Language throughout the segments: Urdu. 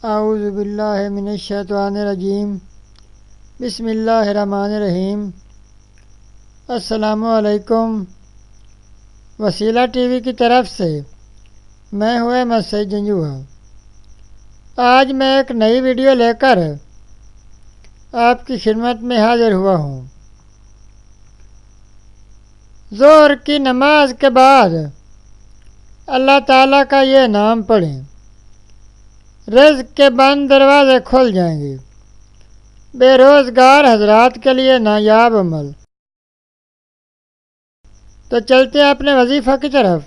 اعوذ باللہ من الشیطان الرجیم بسم اللہ الرحمن الرحیم۔ السلام علیکم۔ وسیلہ ٹی وی کی طرف سے میں ہوں احمد سعید جنجوعہ۔ آج میں ایک نئی ویڈیو لے کر آپ کی خدمت میں حاضر ہوا ہوں۔ ظہر کی نماز کے بعد اللہ تعالیٰ کا یہ نام پڑھیں، رزق کے بند دروازے کھل جائیں گے۔ بے روزگار حضرات کے لیے نایاب عمل۔ تو چلتے ہیں اپنے وظیفہ کی طرف۔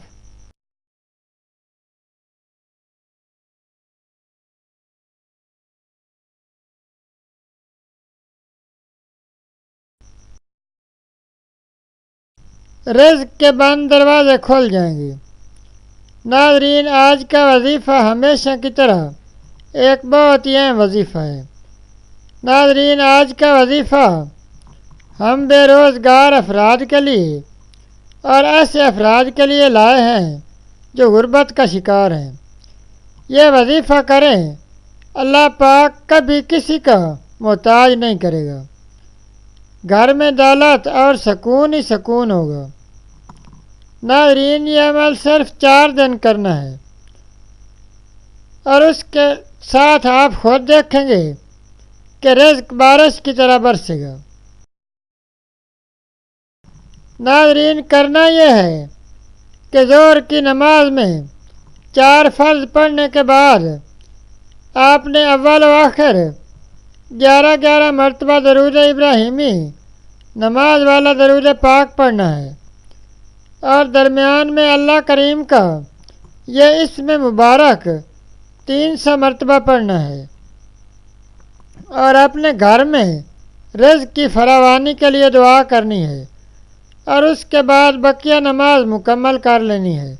رزق کے بند دروازے کھل جائیں گے۔ ناظرین، آج کا وظیفہ ہمیشہ کی طرح ایک بہت ہی اہم وظیفہ ہے۔ ناظرین، آج کا وظیفہ ہم بے روزگار افراد کے لیے اور ایسے افراد کے لیے لائے ہیں جو غربت کا شکار ہیں۔ یہ وظیفہ کریں، اللہ پاک کبھی کسی کا محتاج نہیں کرے گا۔ گھر میں دولت اور سکون ہی سکون ہوگا۔ ناظرین، یہ عمل صرف 4 دن کرنا ہے اور اس کے ساتھ آپ خود دیکھیں گے کہ رزق بارش کی طرح برسے گا۔ ناظرین، کرنا یہ ہے کہ ظہر کی نماز میں 4 فرض پڑھنے کے بعد آپ نے اول و آخر 11 مرتبہ درود ابراہیمی نماز والا درود پاک پڑھنا ہے اور درمیان میں اللہ کریم کا یہ اسم مبارک 300 مرتبہ پڑھنا ہے اور اپنے گھر میں رزق کی فراوانی کے لیے دعا کرنی ہے اور اس کے بعد بقیہ نماز مکمل کر لینی ہے۔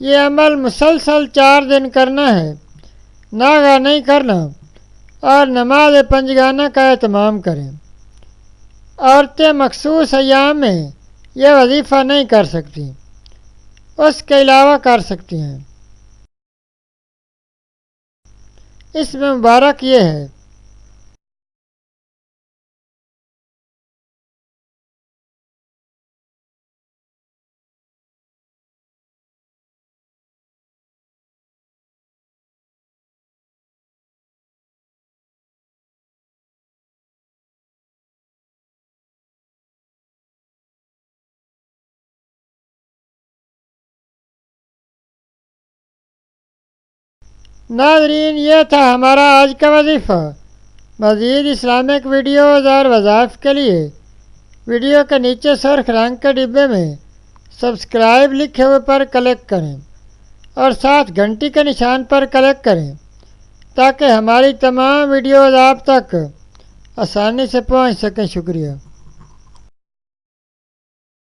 یہ عمل مسلسل 4 دن کرنا ہے، ناغہ نہیں کرنا، اور نماز پنجگانہ کا اہتمام کریں۔ عورتیں مخصوص ایام میں یہ وظیفہ نہیں کر سکتی، اس کے علاوہ کر سکتی ہیں۔ اس میں مبارک یہ ہے: ناظرین، یہ تھا ہمارا آج کا وظیفہ۔ مزید اسلامک ویڈیوز اور وظائف کے لیے ویڈیو کے نیچے سرخ رنگ کے ڈبے میں سبسکرائب لکھے ہوئے پر کلک کریں اور ساتھ گھنٹی کے نشان پر کلک کریں تاکہ ہماری تمام ویڈیوز آپ تک آسانی سے پہنچ سکیں۔ شکریہ۔